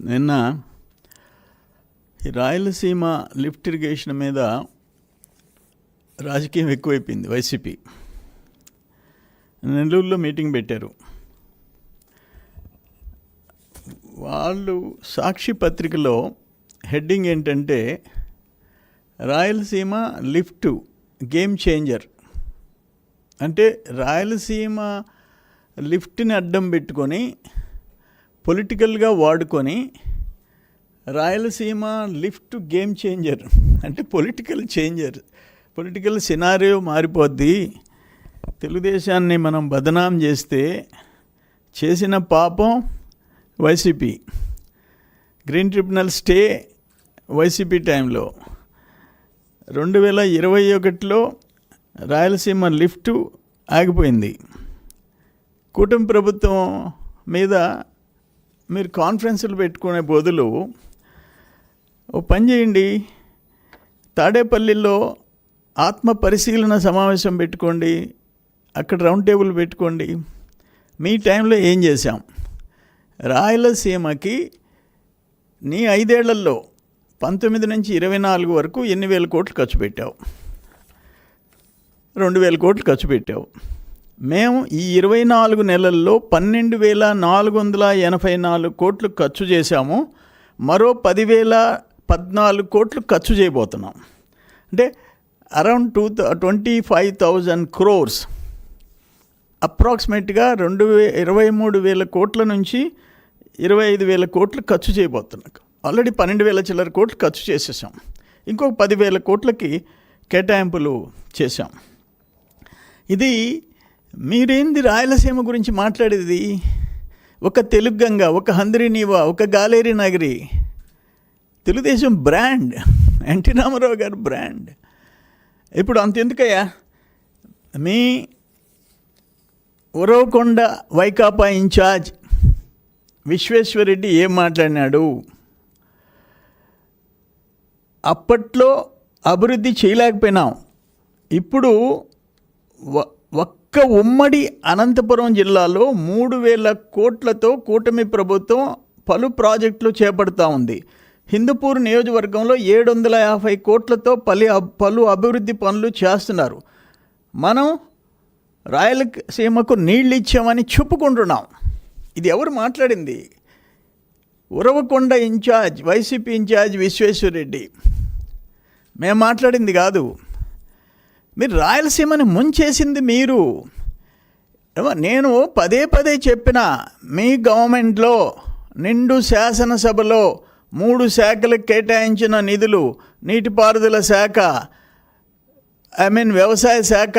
నిన్న ఈ Rayalaseema lift irrigation మీద రాజకీయం ఎక్కువైపోయింది. వైసీపీ నెల్లూరులో మీటింగ్ పెట్టారు. వాళ్ళు సాక్షి పత్రికలో హెడ్డింగ్ ఏంటంటే రాయలసీమ లిఫ్ట్ గేమ్ చేంజర్. అంటే రాయలసీమ లిఫ్ట్ని అడ్డం పెట్టుకొని పొలిటికల్గా వాడుకొని రాయలసీమ లిఫ్ట్ గేమ్ చేంజర్ అంటే పొలిటికల్ చేంజర్, పొలిటికల్ సినారియో మారిపోద్ది. తెలుగుదేశాన్ని మనం బదనాం చేస్తే చేసిన పాపం YCP. Green tribunal stay YCP టైంలో 2021లో రాయలసీమ లిఫ్ట్ ఆగిపోయింది. కూటమి ప్రభుత్వం మీద మీరు కాన్ఫరెన్సులు పెట్టుకునే బదులు ఓ పని చేయండి, తాడేపల్లిలో ఆత్మ పరిశీలన సమావేశం పెట్టుకోండి, అక్కడ రౌండ్ టేబుల్ పెట్టుకోండి. మీ టైంలో ఏం చేశాం? రాయలసీమకి నీ 5 ఏళ్లలో 19 నుంచి 24 వరకు ఎన్ని వేల కోట్లు ఖర్చు పెట్టావు? 2,000 కోట్లు ఖర్చు పెట్టావు. మేము ఈ 24 నెలల్లో 12,484 కోట్లు ఖర్చు చేశాము. మరో 10,014 కోట్లు ఖర్చు చేయబోతున్నాం. అంటే అరౌండ్ 25,000 crores, అప్రాక్సిమేట్గా 23,000 కోట్ల నుంచి 25,000 కోట్లు ఖర్చు చేయబోతున్నాం. ఆల్రెడీ 12,000 చిల్లర కోట్లు ఖర్చు చేసేసాం. ఇంకొక 10,000 కోట్లకి కేటాయింపులు చేశాం. ఇది మీరేంది రాయలసీమ గురించి మాట్లాడేది? ఒక తెలుగు గంగ, ఒక హంద్రీనీవా, ఒక గాలేరి నగరి. తెలుగుదేశం బ్రాండ్, ఎన్టీ రామారావు గారు బ్రాండ్. ఇప్పుడు అంతెందుకయ్యా, మీ ఉరవకొండ వైకాపా ఇన్ఛార్జ్ విశ్వేశ్వరరెడ్డి ఏం మాట్లాడినాడు? అప్పట్లో అభివృద్ధి చేయలేకపోయినాం, ఇప్పుడు ఒక్క ఉమ్మడి అనంతపురం జిల్లాలో 3,000 కోట్లతో కూటమి ప్రభుత్వం పలు ప్రాజెక్టులు చేపడుతూ ఉంది. హిందూపూర్ నియోజకవర్గంలో 750 కోట్లతో పలు అభివృద్ధి పనులు చేస్తున్నారు. మనం రాయలసీమకు నీళ్ళు ఇచ్చామని చెప్పుకుంటున్నాం. ఇది ఎవరు మాట్లాడింది? Uravakonda incharge, YCP incharge Vishweshwar Reddy. మేము మాట్లాడింది కాదు. మీరు రాయలసీమని ముంచేసింది మీరు. నేను పదే చెప్పిన, మీ గవర్నమెంట్లో నిండు శాసనసభలో 3 శాఖలకు కేటాయించిన నిధులు, నీటిపారుదల శాఖ, వ్యవసాయ శాఖ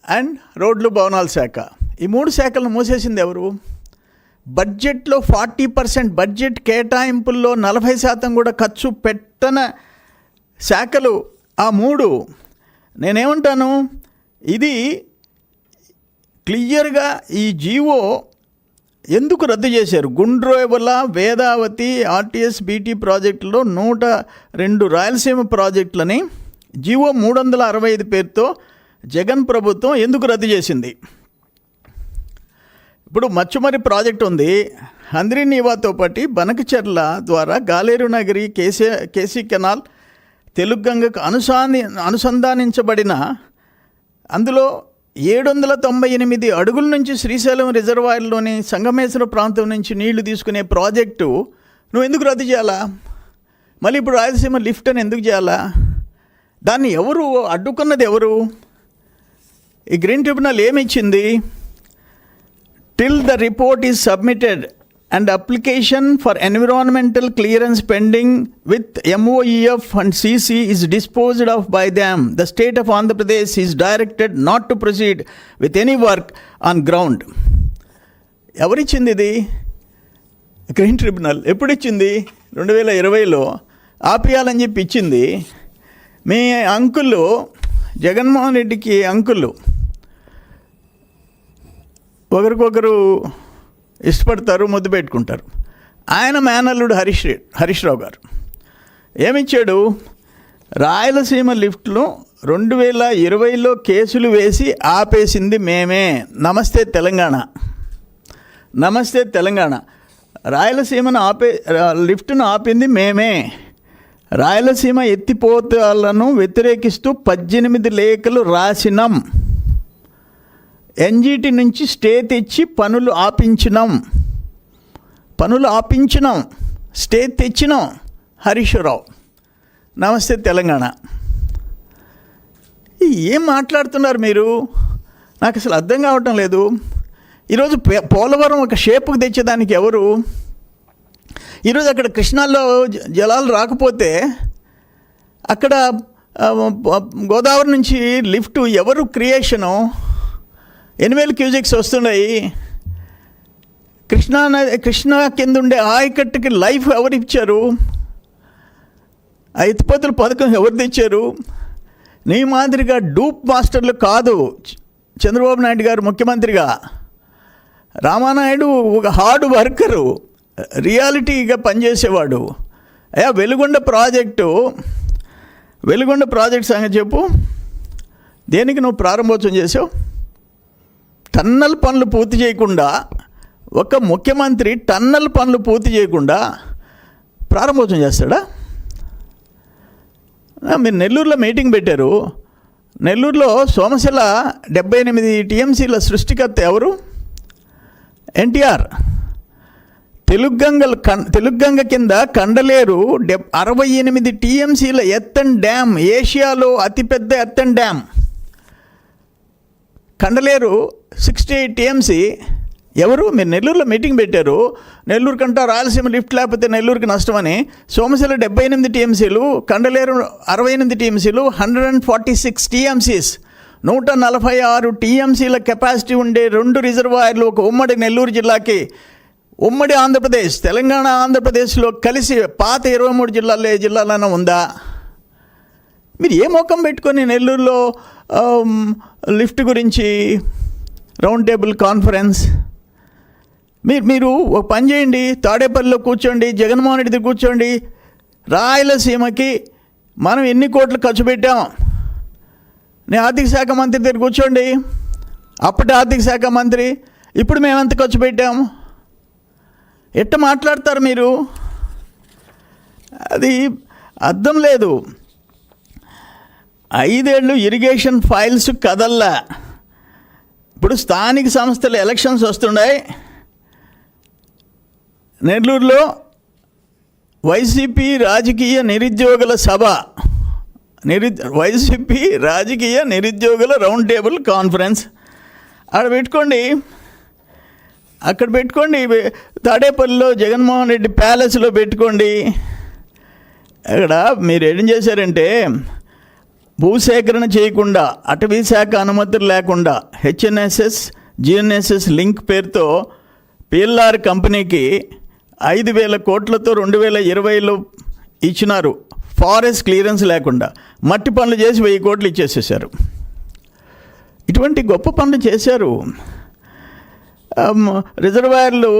అండ్ రోడ్లు భవనాల శాఖ, ఈ 3 శాఖలను మూసేసింది ఎవరు? బడ్జెట్లో 40% బడ్జెట్ కేటాయింపుల్లో 40% కూడా ఖర్చు పెట్టన శాఖలు ఆ 3. నేనేమంటాను, ఇది క్లియర్గా ఈ జీవో ఎందుకు రద్దు చేశారు? గుండ్రోవల, వేదావతి, ఆర్టీఎస్, బీటీ ప్రాజెక్టులో 102 రాయలసీమ ప్రాజెక్టులని జీవో 365 పేరుతో జగన్ ప్రభుత్వం ఎందుకు రద్దు చేసింది? ఇప్పుడు మచ్చుమరి ప్రాజెక్ట్ ఉంది, హంద్రీనీవాతో పాటు బనకచెర్ల ద్వారా గాలేరు నగరి, కేసీ కెనాల్, తెలుగు గంగకు అనుసంధానించబడిన అందులో 798 అడుగుల నుంచి శ్రీశైలం రిజర్వాయర్లోని సంగమేశ్వర ప్రాంతం నుంచి నీళ్లు తీసుకునే ప్రాజెక్టు నువ్వు ఎందుకు రద్దు చేయాలా? మళ్ళీ ఇప్పుడు రాయలసీమ లిఫ్ట్ అని ఎందుకు చేయాలా? దాన్ని ఎవరు అడ్డుకున్నది? ఎవరు? ఈ గ్రీన్ ట్రిబ్యునల్ ఏమిచ్చింది? Till the report is submitted and application for environmental clearance pending with MOEF and CC is disposed of by them, the state of Andhra Pradesh is directed not to proceed with any work on ground. ఎవరిచ్చింది ఇది? Green tribunal. ఎప్పుడు ఇచ్చింది? 2020లో ఆపేయాలని చెప్పి ఇచ్చింది. మీ uncle, Jaganmohan రెడ్డికి uncle ఒకరికొకరు ఇష్టపడతారు, ముద్దు పెట్టుకుంటారు. ఆయన మేనల్లుడు హరీష్ రావు గారు ఏమిచ్చాడు? రాయలసీమ లిఫ్ట్లో 2020లో కేసులు వేసి ఆపేసింది మేమే. నమస్తే తెలంగాణ, నమస్తే తెలంగాణ. రాయలసీమను లిఫ్ట్ను ఆపింది మేమే. రాయలసీమ ఎత్తిపోతలను వ్యతిరేకిస్తూ 18 లేఖలు రాసినాం. ఎన్జీటీ నుంచి స్టే తెచ్చి పనులు ఆపించినాం, స్టే తెచ్చినాం. హరీశ్వరరావు. నమస్తే తెలంగాణ. ఏం మాట్లాడుతున్నారు మీరు? నాకు అసలు అర్థం కావటం లేదు. ఈరోజు పోలవరం ఒక షేపుకు తెచ్చేదానికి ఎవరు? ఈరోజు అక్కడ కృష్ణాలో జలాలు రాకపోతే అక్కడ గోదావరి నుంచి లిఫ్ట్ ఎవరు క్రియేషను? 8,000 క్యూజెక్స్ వస్తున్నాయి. కృష్ణా కింద ఉండే ఆయకట్టుకి లైఫ్ ఎవరు ఇచ్చారు? ఆ ఎత్తిపోతల పథకం ఎవరు తెచ్చారు? నీ మాదిరిగా డూప్ మాస్టర్లు కాదు. చంద్రబాబు నాయుడు గారు ముఖ్యమంత్రిగా, రామానాయుడు ఒక హార్డ్ వర్కరు, రియాలిటీగా పనిచేసేవాడు. వెలుగొండ ప్రాజెక్ట్ సంగతి చెప్పు. దేనికి నువ్వు ప్రారంభోత్సవం చేసావు? టన్నల్ పనులు పూర్తి చేయకుండా, ఒక ముఖ్యమంత్రి టన్నల్ పనులు పూర్తి చేయకుండా ప్రారంభోత్సవం చేస్తాడా? మీరు నెల్లూరులో మీటింగ్ పెట్టారు. నెల్లూరులో సోమశిల 78 టీఎంసీల సృష్టికర్త ఎవరు? ఎన్టీఆర్. తెలుగంగ కింద కండలేరు 68 టీఎంసీల ఎత్తన్ డ్యామ్, ఏషియాలో అతిపెద్ద ఎత్తన్ డ్యామ్. కండలేరు 68 టీఎంసీ. ఎవరు? మీరు నెల్లూరులో మీటింగ్ పెట్టారు. నెల్లూరు కంటా రాయలసీమ లిఫ్ట్ లేకపోతే నెల్లూరుకి నష్టమని. సోమశిల 78 టీఎంసీలు, కండలేరు 68 టీఎంసీలు, 146 టీఎంసీస్, 146 టీఎంసీల కెపాసిటీ ఉండే 2 రిజర్వాయర్లు ఒక ఉమ్మడి నెల్లూరు జిల్లాకి. ఉమ్మడి ఆంధ్రప్రదేశ్, తెలంగాణ ఆంధ్రప్రదేశ్లో కలిసి పాత 23 జిల్లాల్లో ఏ జిల్లాలైనా ఉందా? మీరు ఏ మోకం పెట్టుకొని నెల్లూరులో లిఫ్ట్ గురించి రౌండ్ టేబుల్ కాన్ఫరెన్స్? మీరు ఒక పని చేయండి, తాడేపల్లిలో కూర్చోండి, జగన్మోహన్ రెడ్డి దగ్గర కూర్చోండి. రాయలసీమకి మనం ఎన్ని కోట్లు ఖర్చు పెట్టాం? నేను ఆర్థిక శాఖ మంత్రి దగ్గర కూర్చోండి. అప్పటి ఆర్థిక శాఖ మంత్రి, ఇప్పుడు మేము ఎంత ఖర్చు పెట్టాం? ఎట్ట మాట్లాడతారు మీరు? అది అర్థం లేదు. 5 ఏళ్ళు ఇరిగేషన్ ఫైల్స్ కదల్లా. ఇప్పుడు స్థానిక సంస్థల ఎలక్షన్స్ వస్తున్నాయి. నెల్లూరులో వైసీపీ రాజకీయ నిరుద్యోగుల సభ, వైసీపీ రాజకీయ నిరుద్యోగుల రౌండ్ టేబుల్ కాన్ఫరెన్స్ అక్కడ పెట్టుకోండి. తాడేపల్లిలో జగన్మోహన్ రెడ్డి ప్యాలెస్లో పెట్టుకోండి. అక్కడ మీరు ఏం చేశారంటే, భూసేకరణ చేయకుండా, అటవీ శాఖ అనుమతులు లేకుండా హెచ్ఎన్ఎస్ఎస్ జిఎన్ఎస్ఎస్ లింక్ పేరుతో పిఎల్ఆర్ కంపెనీకి 5,000 కోట్లతో 2020లో ఇచ్చినారు. ఫారెస్ట్ క్లియరెన్స్ లేకుండా మట్టి పనులు చేసి 1,000 కోట్లు ఇచ్చేసేసారు. ఇటువంటి గొప్ప పనులు చేశారు. రిజర్వాయర్లు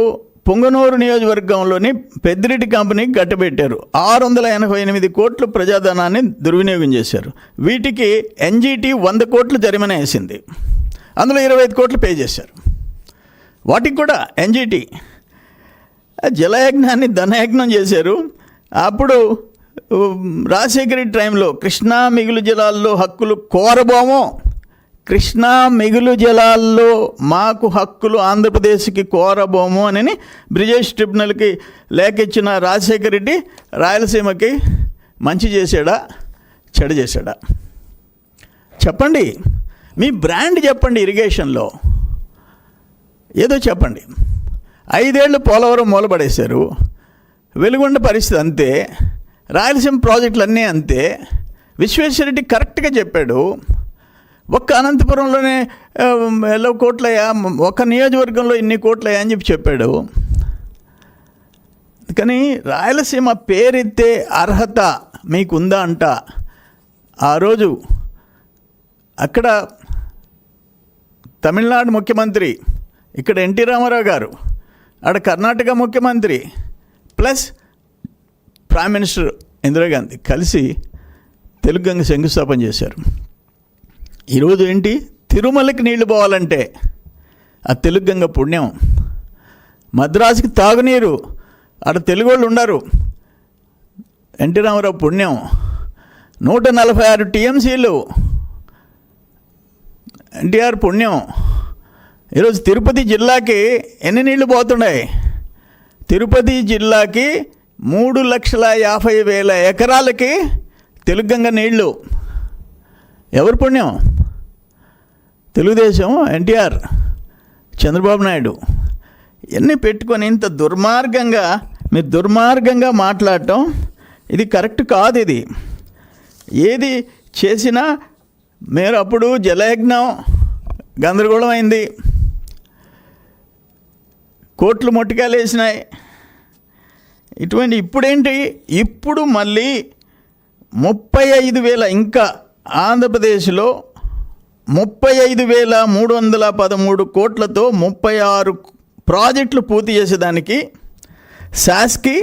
పొంగనూరు నియోజకవర్గంలోని పెద్దిరెడ్డి కంపెనీకి కట్టబెట్టారు. 688 కోట్లు ప్రజాధనాన్ని దుర్వినియోగం చేశారు. వీటికి ఎన్జీటీ 100 కోట్లు జరిమానా వేసింది. అందులో 25 కోట్లు పే చేశారు. వాటికి కూడా ఎన్జీటీ జలయజ్ఞాన్ని ధనయజ్ఞం చేశారు. అప్పుడు రాజశేఖర రెడ్డి టైంలో కృష్ణా మిగులు జలాల్లో హక్కులు కోరబోమో, కృష్ణా మిగులు జలాల్లో మాకు హక్కులు ఆంధ్రప్రదేశ్కి కోరబోము అని బ్రిజేష్ ట్రిబ్యునల్కి లేఖ ఇచ్చిన రాజశేఖర రెడ్డి రాయలసీమకి మంచి చేశాడా, చెడు చేశాడా? చెప్పండి. మీ బ్రాండ్ చెప్పండి. ఇరిగేషన్లో ఏదో చెప్పండి. 5 ఏళ్ళు పోలవరం మూలపడేశారు. వెలుగొండ పరిస్థితి అంతే. రాయలసీమ ప్రాజెక్టులు అన్నీ అంతే. విశ్వేశ్వరరెడ్డి కరెక్ట్గా చెప్పాడు. ఒక్క అనంతపురంలోనే 11 కోట్లయ్యా, ఒక నియోజకవర్గంలో ఇన్ని కోట్లయ్యా అని చెప్పాడు. కానీ రాయలసీమ పేరెత్తే అర్హత మీకుందా అంట. ఆ రోజు అక్కడ తమిళనాడు ముఖ్యమంత్రి, ఇక్కడ ఎన్టీ రామారావు గారు, ఆడ కర్ణాటక ముఖ్యమంత్రి ప్లస్ ప్రైమ్ మినిస్టర్ ఇందిరాగాంధీ కలిసి తెలుగంగ శంకుస్థాపన చేశారు. ఈరోజు ఏంటి? తిరుమలకి నీళ్లు పోవాలంటే ఆ తెలుగంగ పుణ్యం. మద్రాసుకి తాగునీరు అక్కడ తెలుగు వాళ్ళు ఉండరు. ఎన్టీ రామారావు పుణ్యం 146 టీఎంసీలు, ఎన్టీఆర్ పుణ్యం. ఈరోజు తిరుపతి జిల్లాకి ఎన్ని నీళ్లు పోతున్నాయి? తిరుపతి జిల్లాకి 3,50,000 ఎకరాలకి తెలుగంగ నీళ్లు. ఎవరి పుణ్యం? తెలుగుదేశం, ఎన్టీఆర్, చంద్రబాబు నాయుడు. ఇవన్నీ పెట్టుకొని ఇంత దుర్మార్గంగా మాట్లాడటం ఇది కరెక్ట్ కాదు. ఇది ఏది చేసినా మీరు అప్పుడు జలయజ్ఞం గందరగోళం అయింది, కోట్లు మొట్టికాయలు వేసినాయి. ఇప్పుడేంటి? ఇప్పుడు మళ్ళీ 35,000 ఇంకా ఆంధ్రప్రదేశ్లో 35,313 కోట్లతో 36 ప్రాజెక్టులు పూర్తి చేసేదానికి శాస్కి,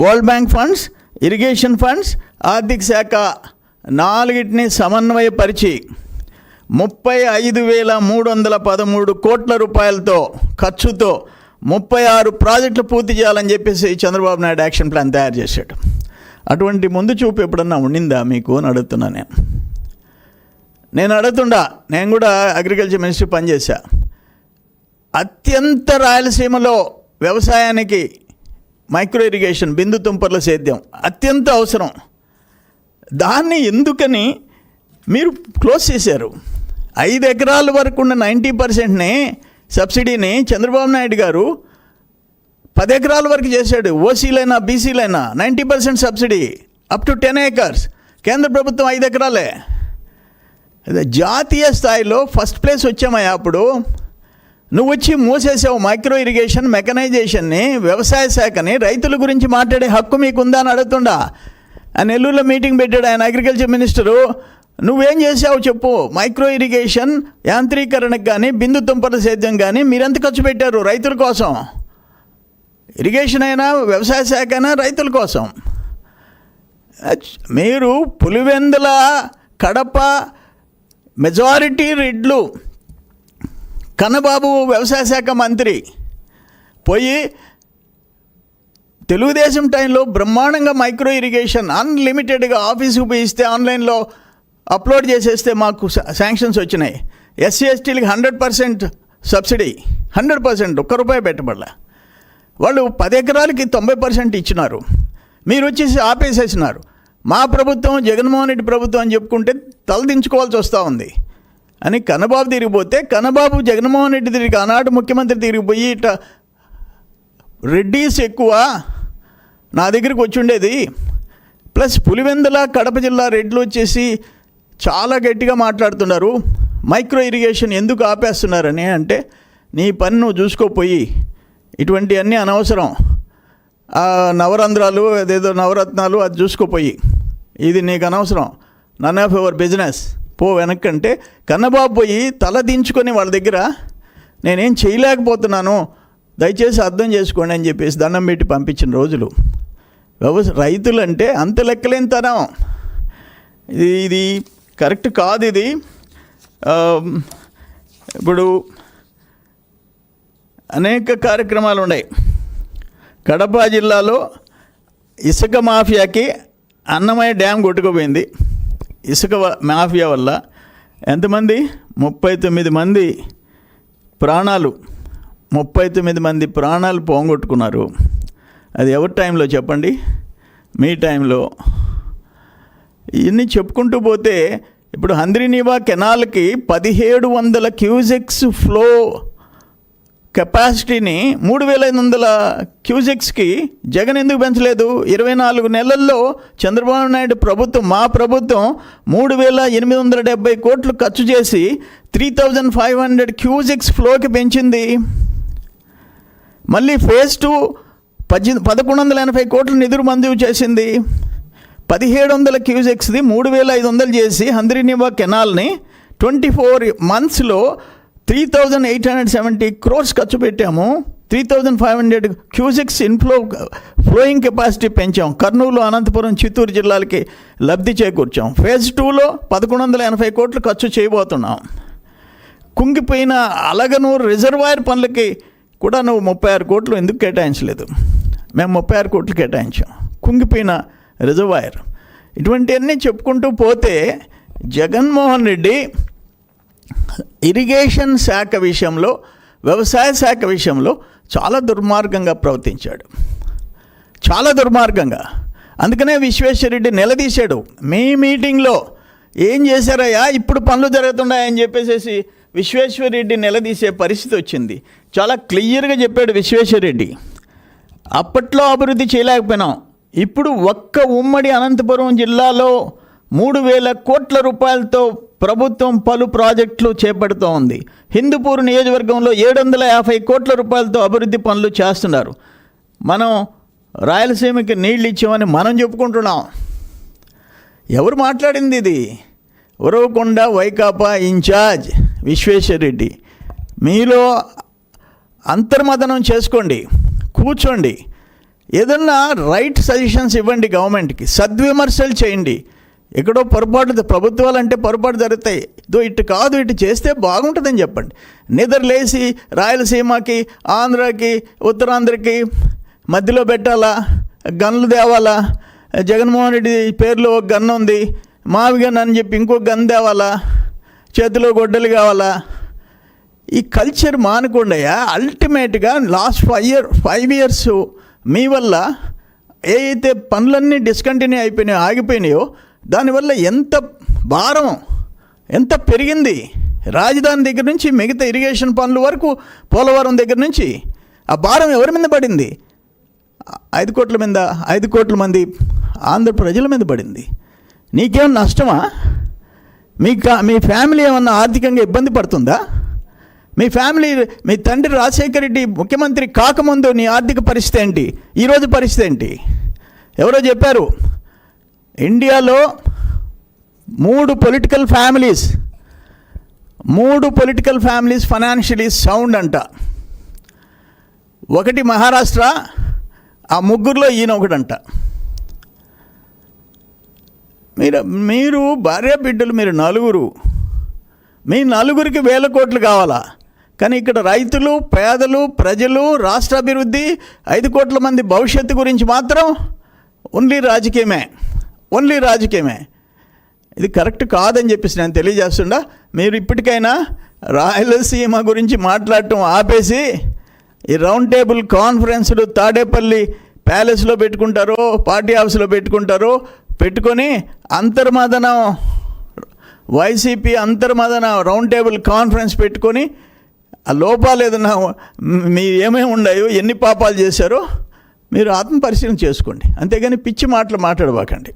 world bank funds, irrigation funds, ఆర్థిక శాఖ 4టిని సమన్వయపరిచి 35,313 కోట్ల రూపాయలతో ఖర్చుతో 36 ప్రాజెక్టులు పూర్తి చేయాలని చెప్పేసి చంద్రబాబు నాయుడు యాక్షన్ ప్లాన్ తయారు చేశాడు. అటువంటి ముందు చూపు ఎప్పుడన్నా ఉండిందా మీకు అని అడుగుతున్నా నేను అడుగుతుండా. నేను కూడా అగ్రికల్చర్ మినిస్ట్రీ పనిచేశా. అత్యంత రాయలసీమలో వ్యవసాయానికి మైక్రో ఇరిగేషన్, బిందు తుంపర్ల సేద్యం అత్యంత అవసరం. దాన్ని ఎందుకని మీరు క్లోజ్ చేశారు? 5 ఎకరాల వరకు ఉన్న 90%ని సబ్సిడీని చంద్రబాబు నాయుడు గారు 10 ఎకరాల వరకు చేశాడు. ఓసీలైనా బీసీలైనా 90% సబ్సిడీ అప్ టు 10 acres. కేంద్ర ప్రభుత్వం 5 ఎకరాలే. అదే జాతీయ స్థాయిలో ఫస్ట్ ప్లేస్ వచ్చామయ్యా. అప్పుడు నువ్వు వచ్చి మూసేసావు మైక్రో ఇరిగేషన్, మెకనైజేషన్ని, వ్యవసాయ శాఖని. రైతుల గురించి మాట్లాడే హక్కు మీకుందా అని అడుగుతుండా. ఆ నెల్లూరులో మీటింగ్ పెట్టాడు ఆయన అగ్రికల్చర్ మినిస్టరు. నువ్వేం చేసావు చెప్పు? మైక్రో ఇరిగేషన్ యాంత్రీకరణకు కానీ, బిందు తుంపర్ల సేద్యం కానీ మీరెంత ఖర్చు పెట్టారు రైతుల కోసం? ఇరిగేషన్ అయినా, వ్యవసాయ శాఖ అయినా రైతుల కోసం. మీరు పులివెందుల, కడప మెజారిటీ రెడ్లు, కన్నబాబు వ్యవసాయ శాఖ మంత్రి పోయి తెలుగుదేశం టైంలో బ్రహ్మాండంగా మైక్రో ఇరిగేషన్ అన్లిమిటెడ్గా ఆఫీసుకు పోయి ఇస్తే ఆన్లైన్లో అప్లోడ్ చేసేస్తే మాకు శాంక్షన్స్ వచ్చినాయి. ఎస్సీ ఎస్టీలకి 100% సబ్సిడీ, 100%, ₹1 పెట్టబడలే. వాళ్ళు 10 ఎకరాలకి 90% ఇచ్చినారు. మీరు వచ్చేసి ఆపేసేసినారు. మా ప్రభుత్వం, జగన్మోహన్ రెడ్డి ప్రభుత్వం అని చెప్పుకుంటే తలదించుకోవాల్సి వస్తూ ఉంది అని కన్నబాబు తిరిగిపోతే, కన్నబాబు జగన్మోహన్ రెడ్డి తిరిగి ఆనాడు ముఖ్యమంత్రి తిరిగిపోయి ఇట రెడ్డీస్ ఎక్కువ నా దగ్గరికి వచ్చి ఉండేది. ప్లస్ పులివెందుల, కడప జిల్లా రెడ్లు వచ్చేసి చాలా గట్టిగా మాట్లాడుతున్నారు మైక్రో ఇరిగేషన్ ఎందుకు ఆపేస్తున్నారని. అంటే నీ పని నువ్వు చూసుకోపోయి, ఇటువంటివన్నీ అనవసరం. నవరంధ్రాలు, అదేదో నవరత్నాలు అది చూసుకోపోయి, ఇది నీకు అనవసరం, నన్ ఆఫ్ యువర్ బిజినెస్, పో వెనక్కంటే కన్నబాబు పోయి తల దించుకొని వాళ్ళ దగ్గర నేనేం చేయలేకపోతున్నాను, దయచేసి అర్థం చేసుకోండి అని చెప్పేసి దండం పెట్టి పంపించిన రోజులు. రైతులంటే అంత లెక్కలేనితనం. ఇది కరెక్ట్ కాదు. ఇది ఇప్పుడు అనేక కార్యక్రమాలు ఉన్నాయి. కడప జిల్లాలో ఇసుక మాఫియాకి అన్నమయ్య డ్యామ్ కొట్టుకుపోయింది. ఇసుక మాఫియా వల్ల ఎంతమంది? 39 మంది ప్రాణాలు, 39 మంది ప్రాణాలు పోగొట్టుకున్నారు. అది ఎవరి టైంలో చెప్పండి? మీ టైంలో. ఇవన్నీ చెప్పుకుంటూ పోతే ఇప్పుడు హంద్రీనీవా కెనాల్కి 1700 క్యూసెక్స్ ఫ్లో కెపాసిటీని 3500 క్యూసెక్స్కి జగన్ ఎందుకు పెంచలేదు? 24 నెలల్లో చంద్రబాబు నాయుడు ప్రభుత్వం, మా ప్రభుత్వం 3,870 కోట్లు ఖర్చు చేసి 3,500 క్యూసెక్స్ ఫ్లోకి పెంచింది. మళ్ళీ ఫేజ్ 2 1,180 కోట్లు నిధులు మంజూరు చేసింది. 1,700 క్యూసెక్స్ది 3,500 చేసి హంద్రీనీవా కెనాల్ని 24 monthsలో 3,870 crores ఖర్చు పెట్టాము. 3,500 క్యూసెక్స్ ఫ్లోయింగ్ కెపాసిటీ పెంచాం. కర్నూలు, అనంతపురం, చిత్తూరు జిల్లాలకి లబ్ధి చేకూర్చాం. ఫేజ్ 2లో 1,180 కోట్లు ఖర్చు చేయబోతున్నాం. కుంగిపోయిన అలగనూరు రిజర్వాయర్ పనులకి కూడా నువ్వు 36 కోట్లు ఎందుకు కేటాయించలేదు? మేము 36 కోట్లు కేటాయించాం. కుంగిపోయిన రిజర్వాయర్. ఇటువంటివన్నీ చెప్పుకుంటూ పోతే జగన్మోహన్ రెడ్డి ఇరిగేషన్ శాఖ విషయంలో, వ్యవసాయ శాఖ విషయంలో చాలా దుర్మార్గంగా ప్రవర్తించాడు, చాలా దుర్మార్గంగా. అందుకనే విశ్వేశ్వరరెడ్డి నిలదీశాడు. మీ మీటింగ్లో ఏం చేశారయ్యా, ఇప్పుడు పనులు జరుగుతున్నాయని చెప్పేసి విశ్వేశ్వరరెడ్డి నిలదీసే పరిస్థితి వచ్చింది. చాలా క్లియర్గా చెప్పాడు విశ్వేశ్వరరెడ్డి. అప్పట్లో అభివృద్ధి చేయలేకపోయినాం, ఇప్పుడు ఒక్క ఉమ్మడి అనంతపురం జిల్లాలో 3,000 కోట్ల రూపాయలతో ప్రభుత్వం పలు ప్రాజెక్టులు చేపడుతూ ఉంది. హిందూపూర్ నియోజకవర్గంలో 750 కోట్ల రూపాయలతో అభివృద్ధి పనులు చేస్తున్నారు. మనం రాయలసీమకి నీళ్ళు ఇచ్చామని మనం చెప్పుకుంటున్నాం. ఎవరు మాట్లాడింది ఇది? ఉరవకొండ వైకాపా ఇన్ఛార్జ్ విశ్వేశ్వరరెడ్డి. మీలో అంతర్మథనం చేసుకోండి, కూర్చోండి, ఏదన్నా రైట్ సజెషన్స్ ఇవ్వండి గవర్నమెంట్కి, సద్విమర్శలు చేయండి. ఎక్కడో పొరపాటు, ప్రభుత్వాలు అంటే పొరపాటు జరుగుతాయి, ఇటు కాదు ఇటు చేస్తే బాగుంటుందని చెప్పండి. నిద్రలేసి రాయలసీమకి, ఆంధ్రాకి, ఉత్తరాంధ్రకి మధ్యలో పెట్టాలా, గన్లు తేవాలా, జగన్మోహన్ రెడ్డి పేరులో ఒక గన్ ఉంది, మావి గన్ అని చెప్పి ఇంకో గన్ తేవాలా, చేతిలో గొడ్డలు కావాలా? ఈ కల్చర్ మానకుండాయా. అల్టిమేట్గా లాస్ట్ 5 ఇయర్స్ మీ వల్ల ఏ అయితే పనులన్నీ డిస్కంటిన్యూ అయిపోయినాయో, ఆగిపోయినాయో, దానివల్ల ఎంత భారం ఎంత పెరిగింది. రాజధాని దగ్గర నుంచి మిగతా ఇరిగేషన్ పనుల వరకు, పోలవరం దగ్గర నుంచి ఆ భారం ఎవరి మీద పడింది? 5 కోట్ల మీద, 5 కోట్ల మంది ఆంధ్ర ప్రజల మీద పడింది. నీకేమన్నా నష్టమా? మీ ఫ్యామిలీ ఏమన్నా ఆర్థికంగా ఇబ్బంది పడుతుందా? మీ ఫ్యామిలీ, మీ తండ్రి రాజశేఖర రెడ్డి ముఖ్యమంత్రి కాకముందు నీ ఆర్థిక పరిస్థితి ఏంటి, ఈరోజు పరిస్థితి ఏంటి? ఎవరో చెప్పారు, ఇండియాలో 3 పొలిటికల్ ఫ్యామిలీస్ ఫైనాన్షియలీ సౌండ్ అంట. ఒకటి మహారాష్ట్ర, ఆ ముగ్గురులో ఈయన ఒకడంట. మీరు భార్య బిడ్డలు, మీరు నలుగురు, మీ నలుగురికి 1000 కోట్లు కావాలా? కానీ ఇక్కడ రైతులు, పేదలు, ప్రజలు, రాష్ట్ర అభివృద్ధి, 5 కోట్ల మంది భవిష్యత్తు గురించి మాత్రం ఓన్లీ రాజకీయమే. ఇది కరెక్ట్ కాదని చెప్పేసి నేను తెలియజేస్తుండా. మీరు ఇప్పటికైనా రాయలసీమ గురించి మాట్లాడటం ఆపేసి, ఈ రౌండ్ టేబుల్ కాన్ఫరెన్స్లు తాడేపల్లి ప్యాలెస్లో పెట్టుకుంటారో, పార్టీ హౌస్లో పెట్టుకొని అంతర్మథనం, వైసీపీ అంతర్మథన రౌండ్ టేబుల్ కాన్ఫరెన్స్ పెట్టుకొని ఆ లోపాలు ఏదన్నా మీరు ఏమేమి ఉన్నాయో, ఎన్ని పాపాలు చేశారో మీరు ఆత్మపరిశీలన చేసుకోండి. అంతేగాని పిచ్చి మాటలు మాట్లాడబాకండి.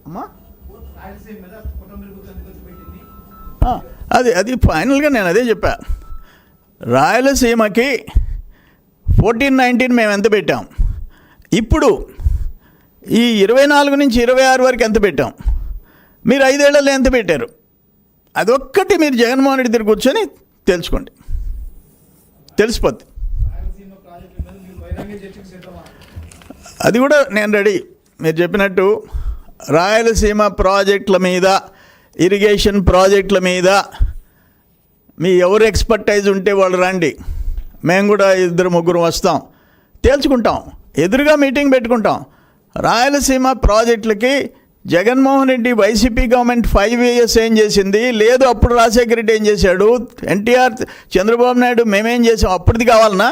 అమ్మా అది ఫైనల్గా నేను అదే చెప్పా. రాయలసీమకి 14-19 మేము ఎంత పెట్టాం, ఇప్పుడు ఈ 24 నుంచి 26 వరకు ఎంత పెట్టాం, మీరు 5 ఏళ్లలో ఎంత పెట్టారు, అదొక్కటి మీరు జగన్మోహన్ రెడ్డి దగ్గర కూర్చొని తెలుసుకోండి, తెలిసిపోద్ది. అది కూడా నేను రెడీ. మీరు చెప్పినట్టు రాయలసీమ ప్రాజెక్టుల మీద, ఇరిగేషన్ ప్రాజెక్టుల మీద మీ ఎవరు ఎక్స్పర్టైజ్ ఉంటే వాళ్ళు రండి, మేము కూడా 2-3 వస్తాం, తేల్చుకుంటాం, ఎదురుగా మీటింగ్ పెట్టుకుంటాం. రాయలసీమ ప్రాజెక్టులకి జగన్మోహన్ రెడ్డి వైసీపీ గవర్నమెంట్ 5 years ఏం చేసింది, లేదు అప్పుడు రాజశేఖర రెడ్డి ఏం చేశాడు, ఎన్టీఆర్, చంద్రబాబు నాయుడు మేమేం చేసాం, అప్పటిది కావాలన్నా,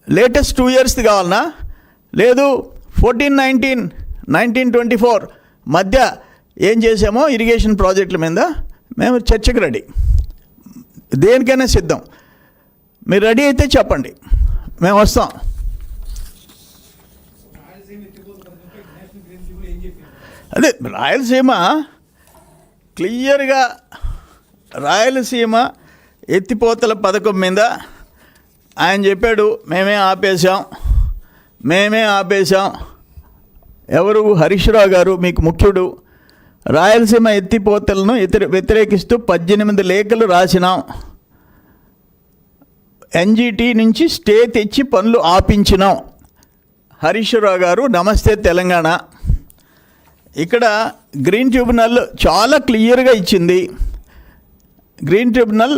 లేటెస్ట్ 2 yearsది కావాలన్నా, లేదు 14-19, 19-24 మధ్య ఏం చేసామో ఇరిగేషన్ ప్రాజెక్టుల మీద మేము చర్చకు రెడీ, దేనికైనా సిద్ధం. మీరు రెడీ అయితే చెప్పండి, మేము వస్తాం. అదే రాయలసీమ క్లియర్గా, రాయలసీమ ఎత్తిపోతల పథకం మీద ఆయన చెప్పాడు, మేమే ఆపేశాం. ఎవరు? హరీష్ రావు గారు, మీకు ముఖ్యుడు. రాయలసీమ ఎత్తిపోతలను వ్యతిరేకిస్తూ 18 లేఖలు రాసినాం. ఎన్జిటి నుంచి స్టే తెచ్చి పనులు ఆపించినాం. హరీష్ రావు గారు, నమస్తే తెలంగాణ. ఇక్కడ గ్రీన్ ట్రిబ్యునల్ చాలా క్లియర్గా ఇచ్చింది. గ్రీన్ ట్రిబ్యునల్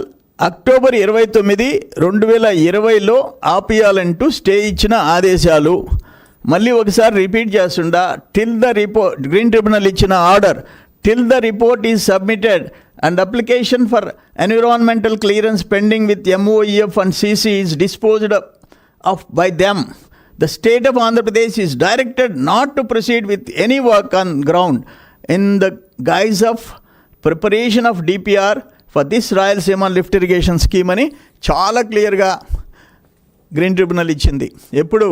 అక్టోబర్ 29, 2020లో ఆపియాలంటూ స్టే ఇచ్చిన ఆదేశాలు. మళ్ళీ ఒకసారి రిపీట్ చేస్తుండా, till the report, green tribunal ఇచ్చిన order, till the report is submitted and application for environmental clearance pending with MOEF and CC is disposed of by them. The state of Andhra Pradesh is directed not to proceed with any work on ground in the guise of preparation of DPR for this Rayalaseema lift irrigation scheme అని చాలా క్లియర్గా green tribunal ఇచ్చింది. ఎప్పుడు?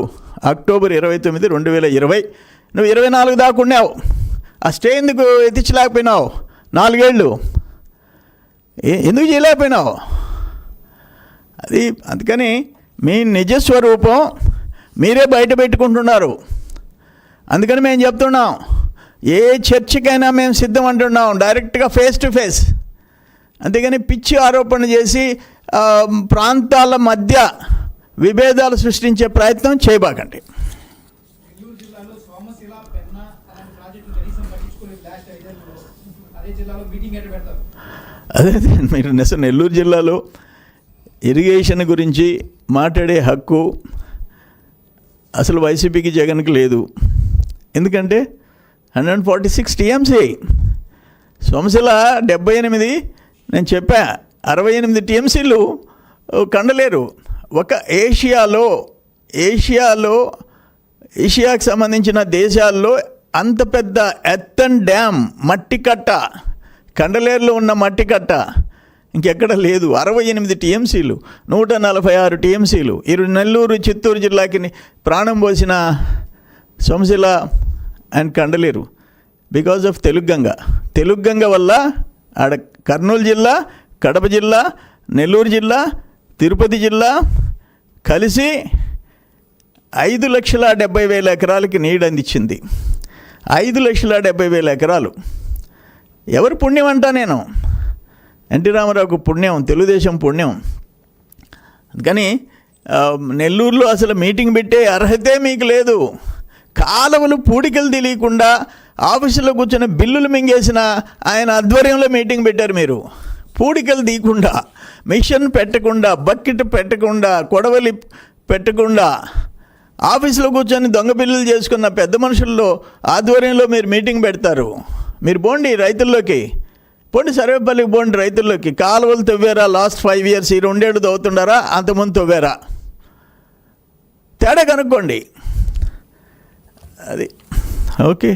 October 29, 2020. నువ్వు 24 దాకా ఉన్నావు. ఆ stay ఎందుకు ఎత్తించలేకపోయినావు? 4 ఏళ్ళు ఎందుకు చేయలేకపోయినావు? అది అందుకని మీ నిజస్వరూపం మీరే బయట పెట్టుకుంటున్నారు. అందుకని మేము చెప్తున్నాం, ఏ చర్చకైనా మేము సిద్ధం అంటున్నాం, డైరెక్ట్గా ఫేస్ టు ఫేస్. అంతేగాని పిచ్చి ఆరోపణ చేసి ప్రాంతాల మధ్య విభేదాలు సృష్టించే ప్రయత్నం చేయబాకండి. అదే మీరు నెల్లూరు జిల్లాలో ఇరిగేషన్ గురించి మాట్లాడే హక్కు అసలు వైసీపీకి, జగన్కి లేదు. ఎందుకంటే 146 TMC, సోమశిల 78, నేను చెప్పా 68 TMCలు కండలేరు. ఒక ఏషియాకు సంబంధించిన దేశాల్లో అంత పెద్ద ఎత్తన్ డ్యామ్, మట్టి కట్ట, కండలేరులో ఉన్న మట్టి కట్ట ఇంకెక్కడ లేదు. 68 TMCలు, 146 TMCలు. నెల్లూరు, చిత్తూరు జిల్లాకి ప్రాణం పోసిన Somasila and Kandaleru because of Telugu Ganga వల్ల ఆడ కర్నూలు జిల్లా, కడప జిల్లా, నెల్లూరు జిల్లా, తిరుపతి జిల్లా కలిసి 5,70,000 ఎకరాలకి నీడు అందించింది. 5,70,000 ఎకరాలు. ఎవరు పుణ్యం అంటా నేను? ఎన్టీ రామారావుకు పుణ్యం, తెలుగుదేశం పుణ్యం. అందుకని నెల్లూరులో అసలు మీటింగ్ పెట్టే అర్హతే మీకు లేదు. కాలువలు పూడికలు తెలియకుండా ఆఫీసులో కూర్చొని బిల్లులు మింగేసిన ఆయన ఆధ్వర్యంలో మీటింగ్ పెట్టారు మీరు. పూడికలు తీయకుండా, మిషన్ పెట్టకుండా, బకెట్ పెట్టకుండా, కొడవలి పెట్టకుండా ఆఫీసులో కూర్చొని దొంగ బిల్లులు చేసుకున్న పెద్ద మనుషుల్లో ఆధ్వర్యంలో మీరు మీటింగ్ పెడతారు. మీరు పోండి రైతుల్లోకి, పోండి సర్వేపల్లికి పోండి రైతుల్లోకి. కాలువలు తవ్వారా లాస్ట్ 5 years? ఈ 2 ఏళ్ళు తవ్వుతున్నారా? అంతకుముందు తవ్వారా? తేడా కనుక్కోండి. అది ఓకే.